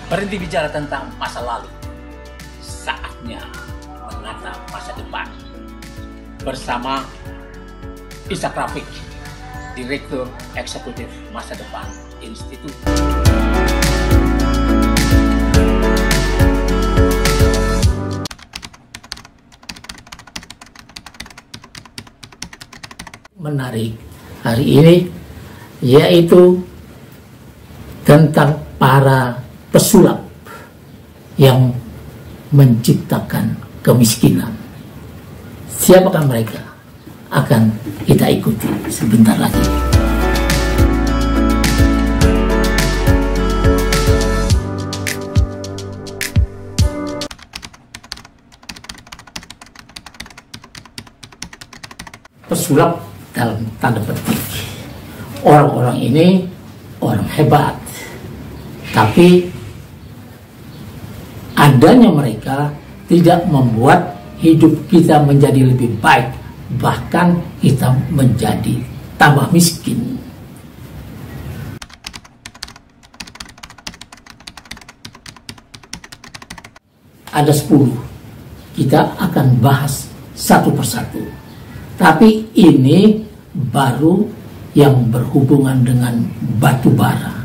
Berhenti bicara tentang masa lalu. Saatnya menatap masa depan. Bersama Ishak Rafiq, Direktur Eksekutif Masa Depan Institut. Menarik hari ini yaitu tentang para pesulap yang menciptakan kemiskinan. Siapakah mereka? Akan kita ikuti sebentar lagi. Pesulap dalam tanda petik. Orang-orang ini orang hebat, tapi adanya mereka tidak membuat hidup kita menjadi lebih baik, bahkan kita menjadi tambah miskin. Ada 10, kita akan bahas satu persatu. Tapi ini baru yang berhubungan dengan batu bara.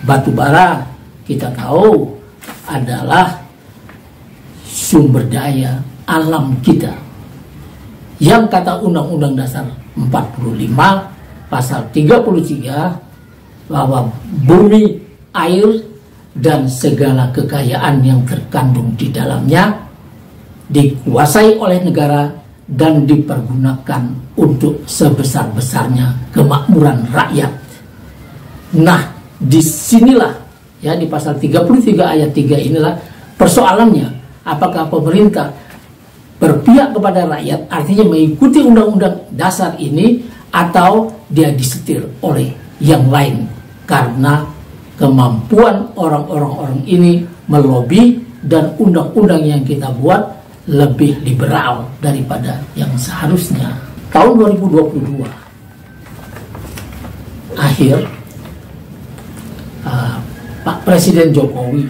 Batu bara kita tahu adalah sumber daya alam kita yang kata Undang-Undang Dasar 45 pasal 33 bahwa bumi, air, dan segala kekayaan yang terkandung di dalamnya dikuasai oleh negara dan dipergunakan untuk sebesar-besarnya kemakmuran rakyat. Nah, disinilah ya, di pasal 33 ayat 3 inilah persoalannya. Apakah pemerintah berpihak kepada rakyat, artinya mengikuti undang-undang dasar ini, atau dia disetir oleh yang lain karena kemampuan orang-orang ini melobi dan undang-undang yang kita buat lebih liberal daripada yang seharusnya. Tahun 2022 akhir, Pak Presiden Jokowi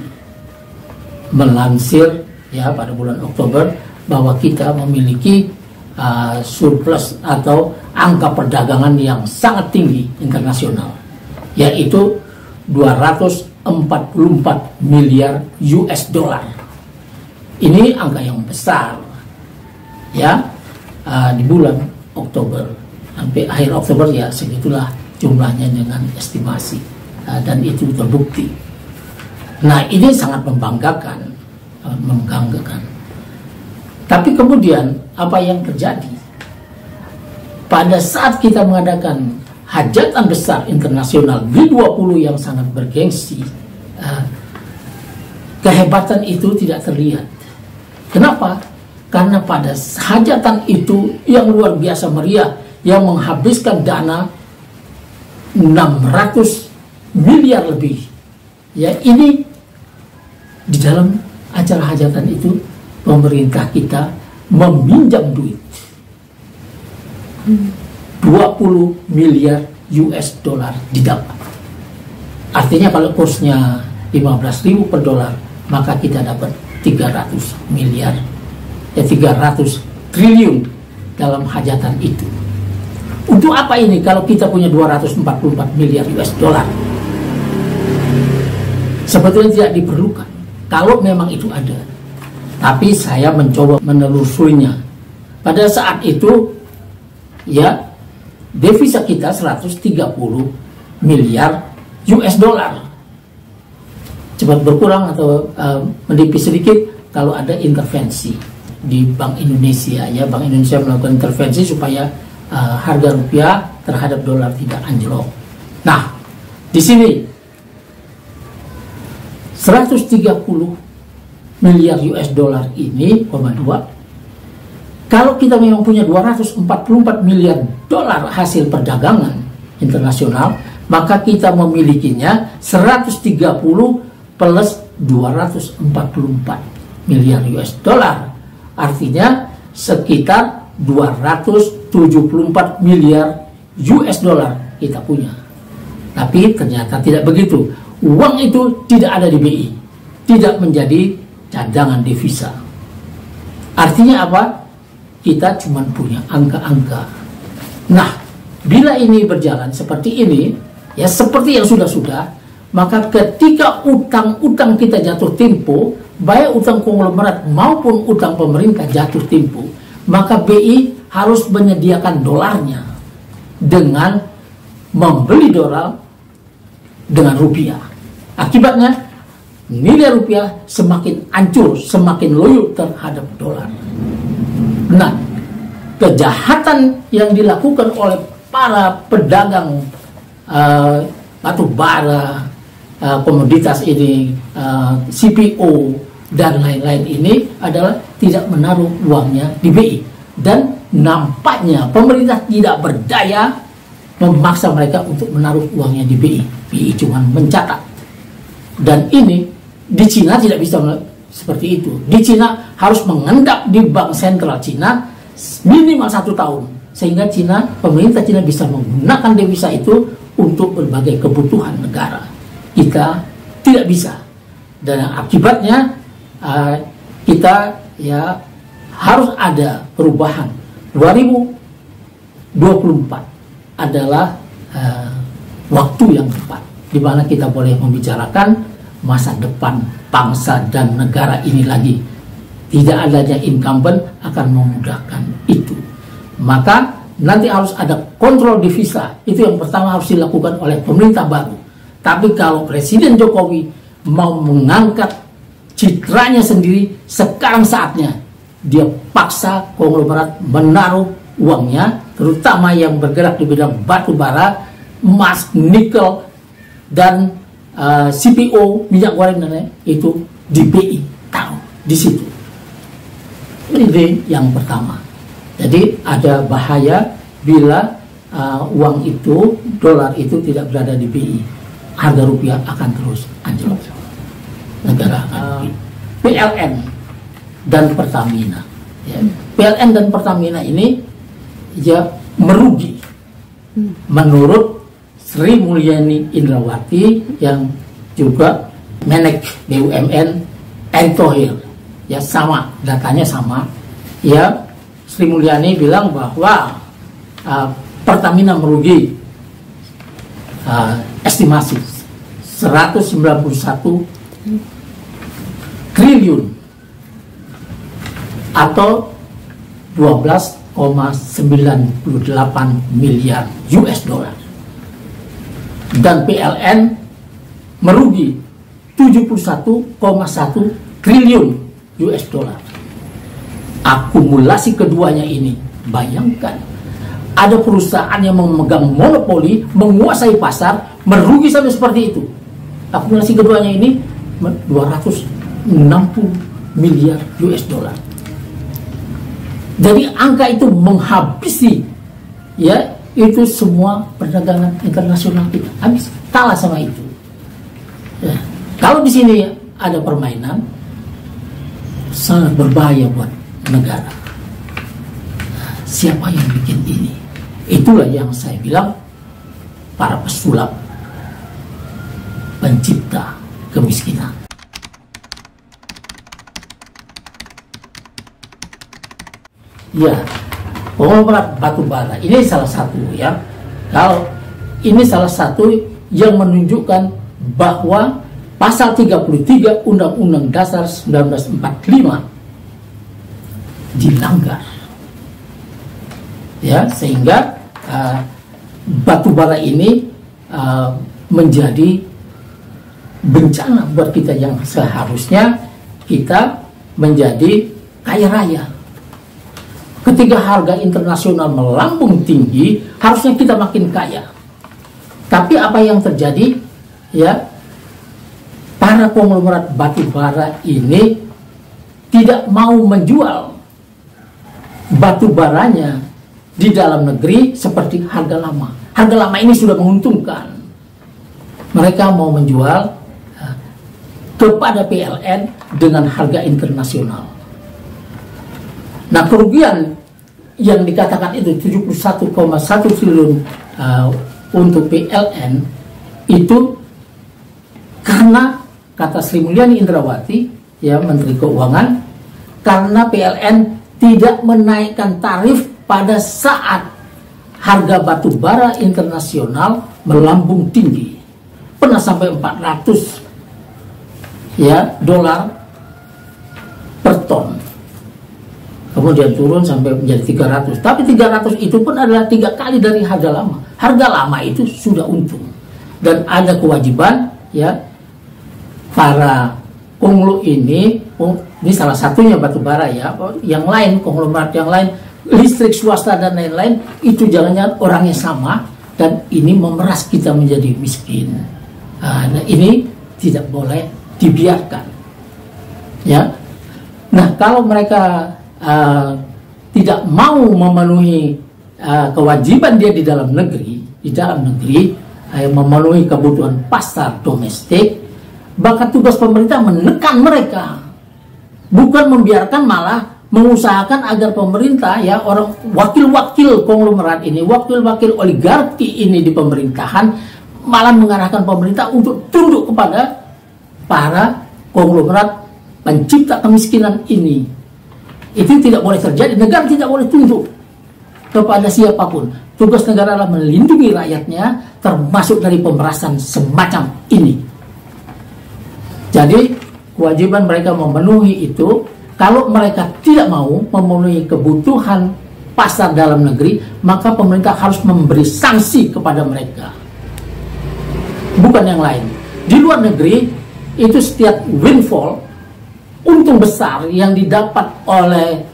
melansir ya pada bulan Oktober bahwa kita memiliki surplus atau angka perdagangan yang sangat tinggi internasional, yaitu 244 miliar US dollar. Ini angka yang besar ya, di bulan Oktober sampai akhir Oktober ya segitulah jumlahnya dengan estimasi, dan itu terbukti. Nah, ini sangat membanggakan, mengganggakan. Tapi kemudian apa yang terjadi pada saat kita mengadakan hajatan besar internasional G20 yang sangat bergengsi, kehebatan itu tidak terlihat. Kenapa? Karena pada hajatan itu yang luar biasa meriah, yang menghabiskan dana 600 miliar lebih, ya, ini di dalam acara hajatan itu pemerintah kita meminjam duit 20 miliar US dollar didapat. Artinya kalau kursnya 15.000 per dolar, maka kita dapat 300 miliar, ya 300 triliun dalam hajatan itu. Untuk apa ini kalau kita punya 244 miliar US dollar? Sebetulnya tidak diperlukan kalau memang itu ada. Tapi saya mencoba menelusurinya. Pada saat itu ya devisa kita 130 miliar US dollar. Cepat berkurang atau menipis sedikit kalau ada intervensi di Bank Indonesia, ya, Bank Indonesia melakukan intervensi supaya harga rupiah terhadap dolar tidak anjlok. Nah, di sini 130 miliar US dollar ini, 2, kalau kita memang punya 244 miliar dolar hasil perdagangan internasional, maka kita memilikinya 130 plus 244 miliar US dollar. Artinya sekitar 274 miliar US dollar kita punya. Tapi ternyata tidak begitu. uang itu tidak ada di BI, tidak menjadi cadangan devisa. Artinya apa? Kita cuma punya angka-angka. Nah, bila ini berjalan seperti ini, ya seperti yang sudah-sudah, maka ketika utang-utang kita jatuh tempo, baik utang konglomerat maupun utang pemerintah jatuh tempo, maka BI harus menyediakan dolarnya dengan membeli dolar dengan rupiah. Akibatnya nilai rupiah semakin hancur, semakin loyo terhadap dolar. Nah, kejahatan yang dilakukan oleh para pedagang batu bara, komoditas ini, CPO dan lain-lain ini adalah tidak menaruh uangnya di BI, dan nampaknya pemerintah tidak berdaya memaksa mereka untuk menaruh uangnya di BI. BI cuma mencatat, dan ini di Cina tidak bisa seperti itu. Di Cina harus mengendap di bank sentral Cina minimal 1 tahun, sehingga pemerintah Cina bisa menggunakan devisa itu untuk berbagai kebutuhan negara. Kita tidak bisa, dan akibatnya kita ya harus ada perubahan. 2024 adalah waktu yang tepat di mana kita boleh membicarakan masa depan bangsa dan negara ini lagi. Tidak adanya incumbent akan memudahkan itu. Maka nanti harus ada kontrol devisa. Itu yang pertama harus dilakukan oleh pemerintah baru. Tapi kalau Presiden Jokowi mau mengangkat citranya sendiri, sekarang saatnya dia paksa konglomerat menaruh uangnya, terutama yang bergerak di bidang batu bara, emas, nikel, dan CPO, minyak goreng dan lain, itu di BI, taruh di situ. Ini yang pertama. Jadi ada bahaya bila uang itu, dolar itu tidak berada di BI. Harga rupiah akan terus anjlok. Negara akan PLN dan Pertamina. Ya. PLN dan Pertamina ini ya merugi. Menurut Sri Mulyani Indrawati yang juga Menek BUMN Erick Thohir, ya sama, datanya sama. Ya, Sri Mulyani bilang bahwa Pertamina merugi estimasi 191 triliun atau 12,98 miliar US dollar. Dan PLN merugi 71,1 triliun US dollar. Akumulasi keduanya ini, bayangkan ada perusahaan yang memegang monopoli, menguasai pasar, merugi sampai seperti itu. Akumulasi keduanya ini 260 miliar US dollar. Jadi angka itu menghabisi ya itu semua perdagangan internasional kita, habis, kalah sama itu. Ya, kalau di sini ada permainan sangat berbahaya buat negara. Siapa yang bikin ini? Itulah yang saya bilang para pesulap, pencipta kemiskinan. Ya, konglomerat batu bara ini salah satu ya. Kalau ini salah satu yang menunjukkan bahwa pasal 33 Undang-Undang Dasar 1945 dilanggar. Ya, sehingga batu bara ini menjadi bencana buat kita yang seharusnya kita menjadi kaya raya. Ketika harga internasional melambung tinggi, harusnya kita makin kaya. Tapi apa yang terjadi? Ya, para konglomerat batu bara ini tidak mau menjual batu baranya di dalam negeri seperti harga lama. Harga lama ini sudah menguntungkan. Mereka mau menjual kepada PLN dengan harga internasional. Nah, kerugian yang dikatakan itu 71,1 triliun untuk PLN itu Karena kata Sri Mulyani Indrawati, ya Menteri Keuangan, karena PLN tidak menaikkan tarif pada saat harga batu bara internasional melambung tinggi, pernah sampai 400 ya dolar per ton, kemudian turun sampai menjadi 300. Tapi 300 itu pun adalah 3 kali dari harga lama. Harga lama itu sudah untung, dan ada kewajiban ya para konglo ini salah satunya batu bara ya, yang lain konglomerat yang lain, listrik swasta dan lain-lain, itu jangan-jangan orangnya sama, dan ini memeras kita menjadi miskin. Nah, ini tidak boleh dibiarkan ya. Nah, kalau mereka tidak mau memenuhi kewajiban dia di dalam negeri, memenuhi kebutuhan pasar domestik, maka tugas pemerintah menekan mereka, bukan membiarkan, malah mengusahakan agar pemerintah ya, orang wakil-wakil konglomerat ini, wakil-wakil oligarki ini di pemerintahan, malah mengarahkan pemerintah untuk tunduk kepada para konglomerat pencipta kemiskinan ini. Itu tidak boleh terjadi. Negara tidak boleh tunduk kepada siapapun. Tugas negara adalah melindungi rakyatnya, termasuk dari pemerasan semacam ini. Jadi kewajiban mereka memenuhi itu. Kalau mereka tidak mau memenuhi kebutuhan pasar dalam negeri, maka pemerintah harus memberi sanksi kepada mereka, bukan yang lain. Di luar negeri itu setiap windfall, untung besar yang didapat oleh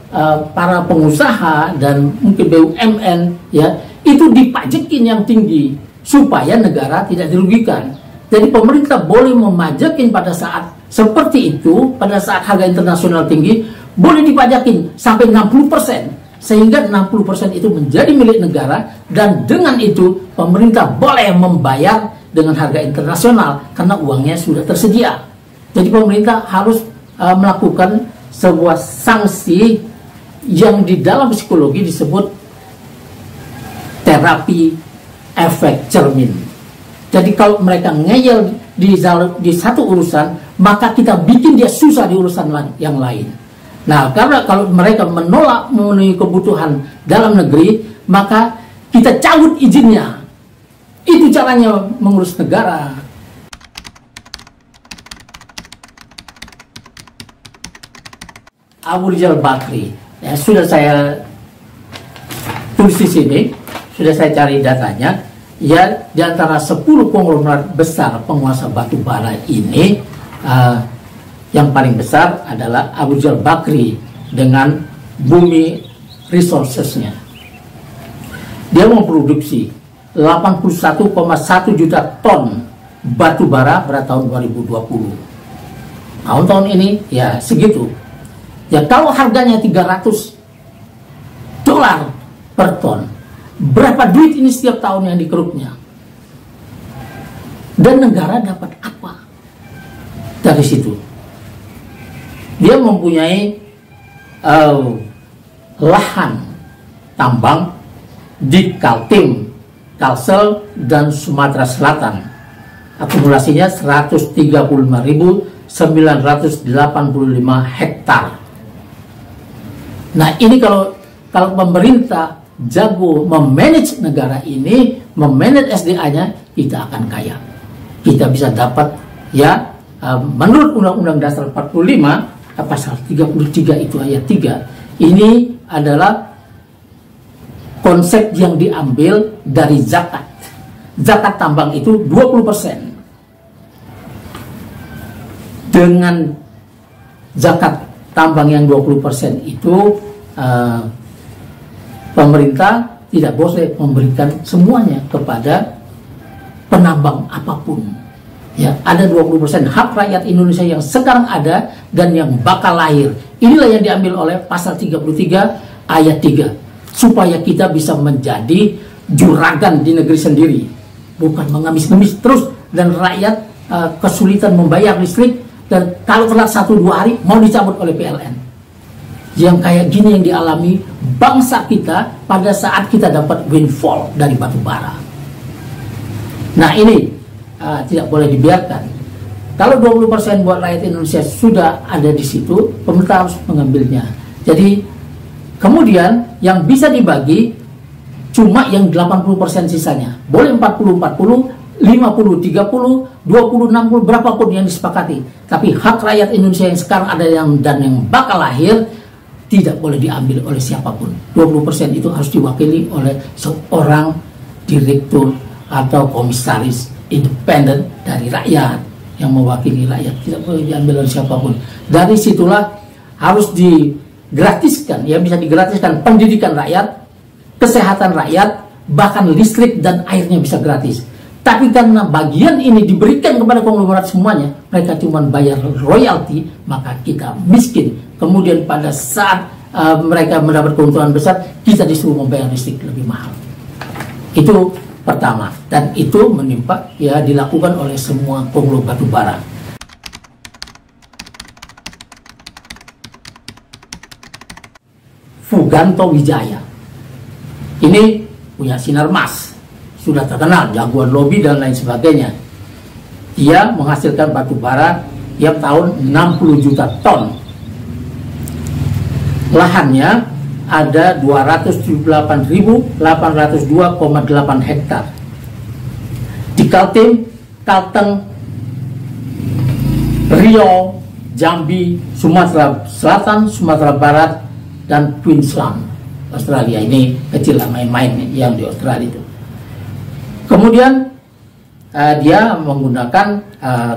para pengusaha dan mungkin BUMN ya, itu dipajakin yang tinggi supaya negara tidak dirugikan. Jadi pemerintah boleh memajakin pada saat seperti itu, pada saat harga internasional tinggi, boleh dipajakin sampai 60%, sehingga 60% itu menjadi milik negara, dan dengan itu pemerintah boleh membayar dengan harga internasional karena uangnya sudah tersedia. Jadi pemerintah harus melakukan sebuah sanksi yang di dalam psikologi disebut terapi efek cermin. Jadi kalau mereka ngeyel di satu urusan, maka kita bikin dia susah di urusan yang lain. Nah, karena kalau mereka menolak memenuhi kebutuhan dalam negeri, maka kita cabut izinnya. Itu caranya mengurus negara. Abu Rizal Bakri, ya, sudah saya tulis di sini, sudah saya cari datanya. Ya, di antara 10 konglomerat besar penguasa batu bara ini, yang paling besar adalah Abu Rizal Bakri dengan Bumi Resources-nya. Dia memproduksi 81,1 juta ton batu bara pada tahun 2020. Tahun-tahun ini ya segitu. Ya, kalau harganya 300 dolar per ton, berapa duit ini setiap tahun yang dikeruknya? Dan negara dapat apa dari situ? Dia mempunyai lahan tambang di Kaltim, Kalsel, dan Sumatera Selatan. Akumulasinya 135.985 hektar. Nah, ini kalau pemerintah jago memanage negara ini, memanage SDA-nya, kita akan kaya. Kita bisa dapat ya, menurut Undang-Undang Dasar 45 pasal 33 itu ayat 3, ini adalah konsep yang diambil dari zakat. Zakat tambang itu 20%. Dengan zakat tambang yang 20% itu, pemerintah tidak boleh memberikan semuanya kepada penambang apapun. Ya, ada 20% hak rakyat Indonesia yang sekarang ada dan yang bakal lahir. Inilah yang diambil oleh pasal 33 ayat 3. Supaya kita bisa menjadi juragan di negeri sendiri, bukan mengemis-ngemis terus, dan rakyat kesulitan membayar listrik, dan kalau telat 1-2 hari mau dicabut oleh PLN. Yang kayak gini yang dialami bangsa kita pada saat kita dapat windfall dari batu bara. Nah, ini tidak boleh dibiarkan. Kalau 20% buat rakyat Indonesia sudah ada di situ, pemerintah harus mengambilnya. Jadi kemudian yang bisa dibagi cuma yang 80% sisanya. Boleh 40-40, 50-30, 20-60, berapapun yang disepakati. Tapi hak rakyat Indonesia yang sekarang ada dan yang bakal lahir tidak boleh diambil oleh siapapun. 20% itu harus diwakili oleh seorang direktur atau komisaris independen dari rakyat yang mewakili rakyat. Tidak boleh diambil oleh siapapun. Dari situlah harus digratiskan, ya bisa digratiskan pendidikan rakyat, kesehatan rakyat, bahkan listrik dan airnya bisa gratis. Tapi karena bagian ini diberikan kepada konglomerat semuanya, mereka cuma bayar royalti, maka kita miskin. Kemudian pada saat mereka mendapat keuntungan besar, kita disuruh membayar listrik lebih mahal. Itu pertama, dan itu menimpa, ya, dilakukan oleh semua konglomerat batubara. Fuganto Wijaya ini punya sinar emas, sudah terkenal, jagoan lobby dan lain sebagainya. Dia menghasilkan batu bara tiap tahun 60 juta ton. Lahannya ada 278.802,8 hektar. Di Kaltim, Kalteng, Riau, Jambi, Sumatera Selatan, Sumatera Barat, dan Queensland, Australia. Ini kecil lah, main-main yang di Australia itu. Kemudian dia menggunakan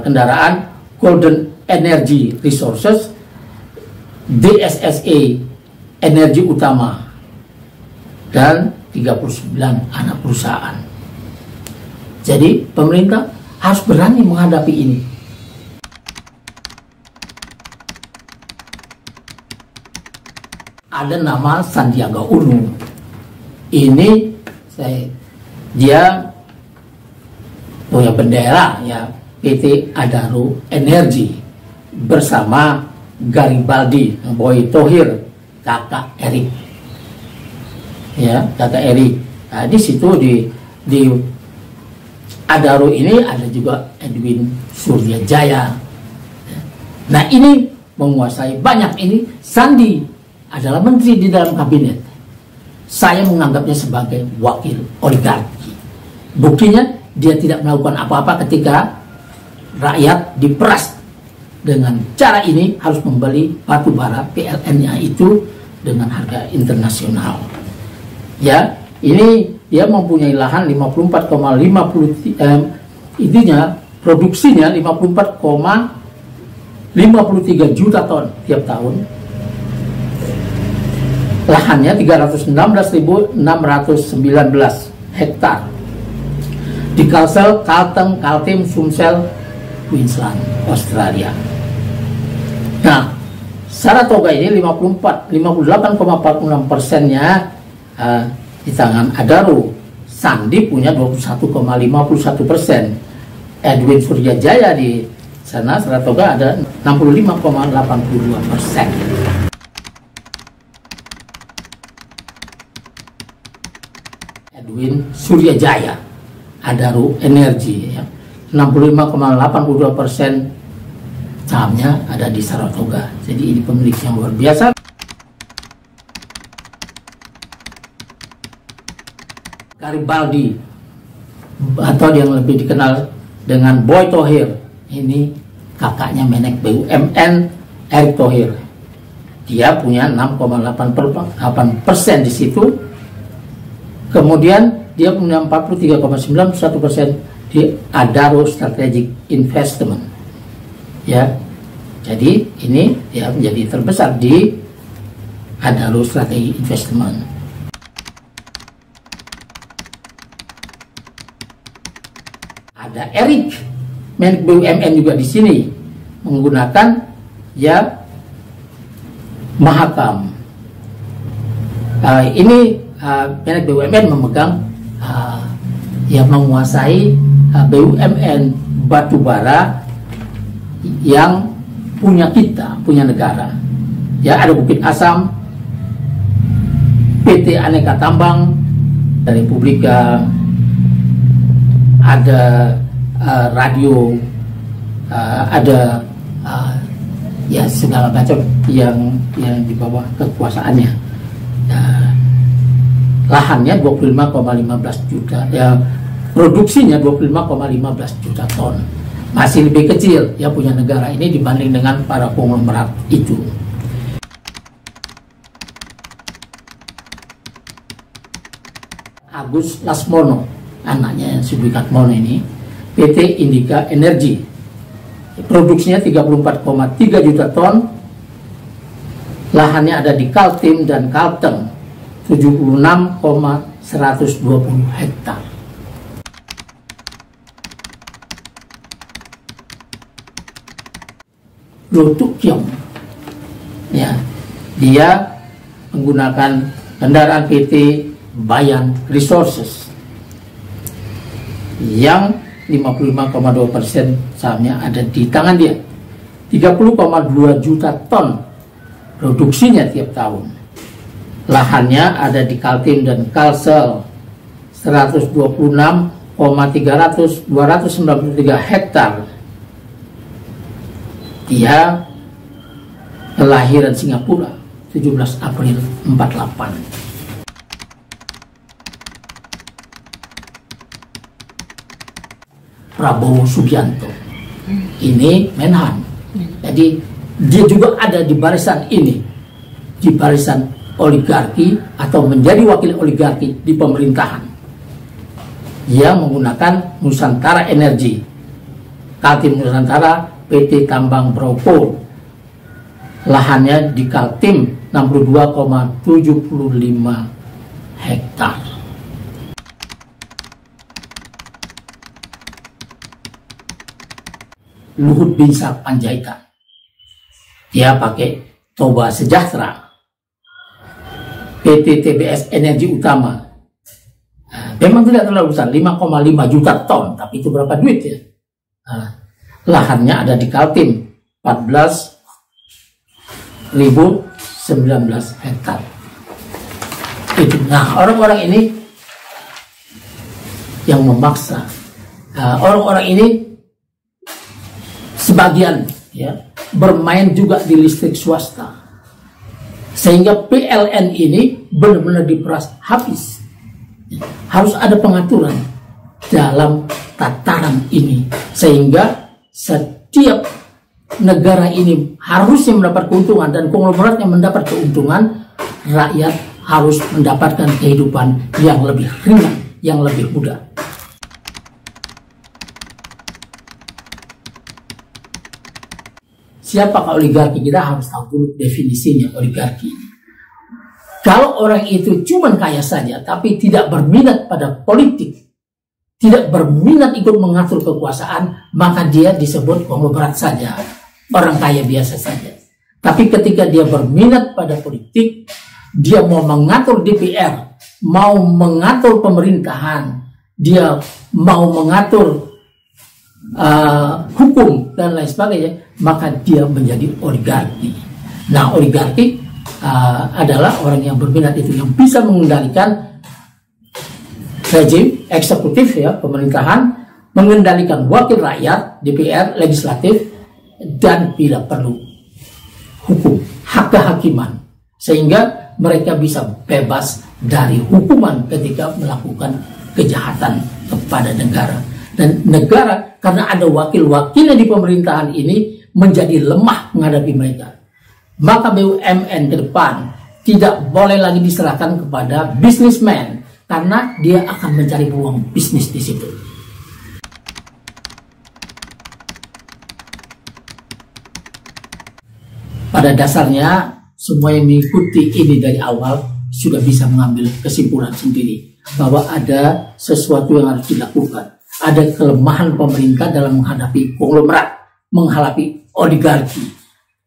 kendaraan Golden Energy Resources, DSSA Energi Utama, dan 39 anak perusahaan. Jadi pemerintah harus berani menghadapi ini. Ada nama Sandiaga Uno. Ini dia punya bendera, ya, PT Adaro Energi bersama Garibaldi, Boy Thohir, kakak Erik, ya, kakak Erik. Nah, di situ di Adaro ini ada juga Edwin Suryajaya. Nah, ini menguasai banyak. Ini Sandi adalah menteri di dalam kabinet. Saya menganggapnya sebagai wakil oligarki. Buktinya dia tidak melakukan apa-apa ketika rakyat diperas dengan cara ini, harus membeli batu bara PLN-nya itu dengan harga internasional. Ya, ini dia mempunyai lahan 54,50 intinya produksinya 54,53 juta ton tiap tahun. Lahannya 316.619 hektar. Di Kalsel, Kalteng, Kaltim, Sumsel, Queensland, Australia. Nah, Saratoga ini 58,46%-nya di tangan Adaro. Sandi punya 21,51%. Edwin Suryajaya di sana Saratoga ada 65,82%. Edwin Suryajaya, Adaro Energi, ya. 65,82% sahamnya ada di Saratoga. Jadi ini pemilik yang luar biasa. Garibaldi, atau yang lebih dikenal dengan Boy Thohir, ini kakaknya Menek BUMN Erick Thohir. Dia punya 6,8% di situ. Kemudian dia punya 43,91% di Adaro Strategic Investment. Ya, jadi ini ya menjadi terbesar di Adaro Strategic Investment. Ada Erik, Menek BUMN juga di sini menggunakan, ya, Mahakam. Ini Menek BUMN memegang, yang menguasai BUMN batubara yang punya kita, punya negara. Ya, ada Bukit Asam, PT Aneka Tambang dari Republika, ada radio ada ya segala macam yang di bawah kekuasaannya. Lahannya 25,15 juta, ya produksinya 25,15 juta ton. Masih lebih kecil ya punya negara ini dibanding dengan para konglomerat itu. Agus Lasmono, anaknya Subikatmono ini, PT Indika Energi. Produksinya 34,3 juta ton. Lahannya ada di Kaltim dan Kalteng, 76,120 hektar. Lo Tuk Kyong, ya, dia menggunakan kendaraan PT Bayan Resources yang 55,2% sahamnya ada di tangan dia. 30,2 juta ton produksinya tiap tahun. Lahannya ada di Kaltim dan Kalsel, 126,293 hektar. Dia kelahiran Singapura 17 April 48. Prabowo Subianto ini Menhan. Jadi dia juga ada di barisan ini, di barisan oligarki atau menjadi wakil oligarki di pemerintahan yang menggunakan Nusantara Energi, Kaltim Nusantara, PT Tambang Bropo. Lahannya di Kaltim 62,75 hektar. Luhut Binsar Panjaitan, dia pakai Toba Sejahtera, PT TBS Energi Utama. Memang tidak terlalu besar, 5,5 juta ton, tapi itu berapa duit ya? Lahannya ada di Kaltim, 14.019 hektar. Itu. Nah, orang-orang ini yang memaksa, orang-orang ini sebagian ya bermain juga di listrik swasta, sehingga PLN ini benar-benar diperas habis. Harus ada pengaturan dalam tataran ini, sehingga setiap negara ini harusnya mendapat keuntungan, dan konglomerat yang mendapat keuntungan, rakyat harus mendapatkan kehidupan yang lebih ringan, yang lebih mudah. Siapakah oligarki? Kita harus tahu dulu definisinya oligarki. Kalau orang itu cuma kaya saja, tapi tidak berminat pada politik, tidak berminat ikut mengatur kekuasaan, maka dia disebut konglomerat saja, orang kaya biasa saja. Tapi ketika dia berminat pada politik, dia mau mengatur DPR, mau mengatur pemerintahan, dia mau mengatur hukum dan lain sebagainya, maka dia menjadi oligarki. Nah, oligarki adalah orang yang berminat itu, yang bisa mengendalikan rejim eksekutif ya, pemerintahan, mengendalikan wakil rakyat, DPR, legislatif, dan bila perlu hukum, hak kehakiman, sehingga mereka bisa bebas dari hukuman ketika melakukan kejahatan kepada negara. Dan negara, karena ada wakil-wakilnya di pemerintahan ini, menjadi lemah menghadapi mereka. Maka BUMN ke depan tidak boleh lagi diserahkan kepada bisnismen, karena dia akan mencari peluang bisnis di situ. Pada dasarnya, semua yang mengikuti ini dari awal sudah bisa mengambil kesimpulan sendiri bahwa ada sesuatu yang harus dilakukan. Ada kelemahan pemerintah dalam menghadapi konglomerat, menghadapi oligarki.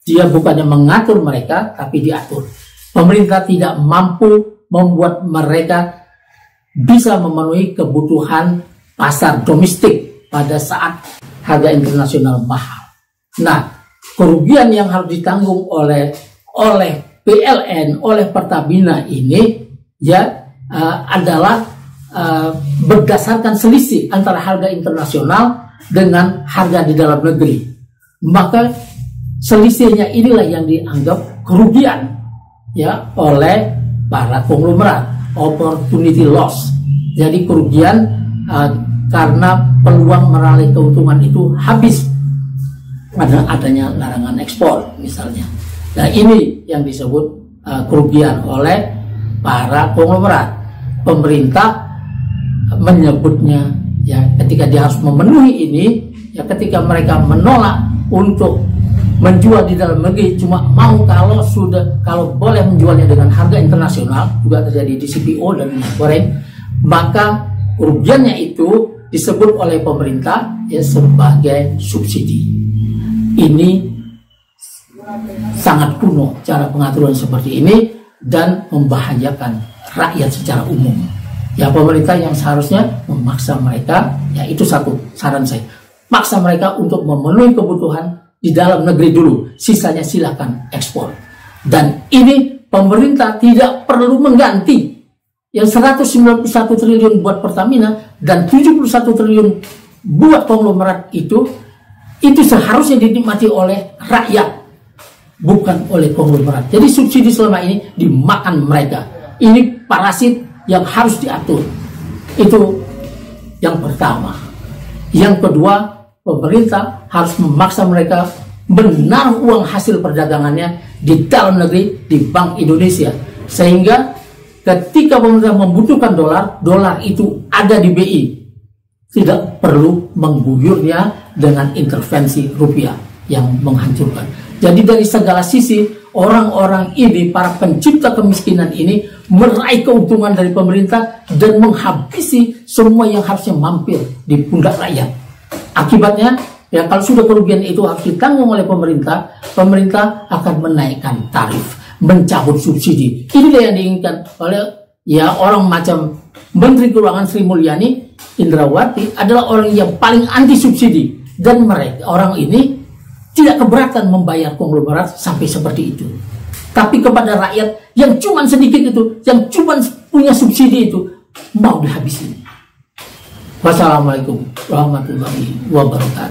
Dia bukannya mengatur mereka, tapi diatur. Pemerintah tidak mampu membuat mereka bisa memenuhi kebutuhan pasar domestik pada saat harga internasional mahal. Nah, kerugian yang harus ditanggung oleh PLN, oleh Pertamina ini ya adalah berdasarkan selisih antara harga internasional dengan harga di dalam negeri. maka selisihnya inilah yang dianggap kerugian ya oleh para konglomerat, opportunity loss. Jadi kerugian karena peluang meraup keuntungan itu habis karena adanya larangan ekspor misalnya. Nah, ini yang disebut kerugian oleh para konglomerat. Pemerintah menyebutnya ya ketika dia harus memenuhi ini, ya ketika mereka menolak untuk menjual di dalam negeri, cuma mau kalau boleh menjualnya dengan harga internasional, juga terjadi di CPO dan minyak goreng, maka kerugiannya itu disebut oleh pemerintah ya sebagai subsidi. Ini sangat kuno cara pengaturan seperti ini dan membahayakan rakyat secara umum. Ya, pemerintah yang seharusnya memaksa mereka, ya itu satu saran saya, maksa mereka untuk memenuhi kebutuhan di dalam negeri dulu, sisanya silakan ekspor. Dan ini pemerintah tidak perlu mengganti yang 191 triliun buat Pertamina dan 71 triliun buat konglomerat itu seharusnya dinikmati oleh rakyat, bukan oleh konglomerat. Jadi subsidi selama ini dimakan mereka. Ini parasit yang harus diatur. Itu yang pertama. Yang kedua, pemerintah harus memaksa mereka menaruh uang hasil perdagangannya di dalam negeri di Bank Indonesia, sehingga ketika pemerintah membutuhkan dolar itu ada di BI, tidak perlu mengguyurnya dengan intervensi rupiah yang menghancurkan. Jadi dari segala sisi orang-orang ini, para pencipta kemiskinan ini meraih keuntungan dari pemerintah dan menghabisi semua yang harusnya mampir di pundak rakyat. Akibatnya, ya kalau sudah kerugian itu harus ditanggung oleh pemerintah, pemerintah akan menaikkan tarif, mencabut subsidi. Inilah yang diinginkan oleh ya orang macam Menteri Keuangan Sri Mulyani Indrawati adalah orang yang paling anti subsidi, dan mereka orang ini tidak keberatan membayar konglomerat sampai seperti itu. Tapi kepada rakyat yang cuma sedikit itu, yang cuma punya subsidi itu, mau dihabisin. Wassalamualaikum warahmatullahi wabarakatuh.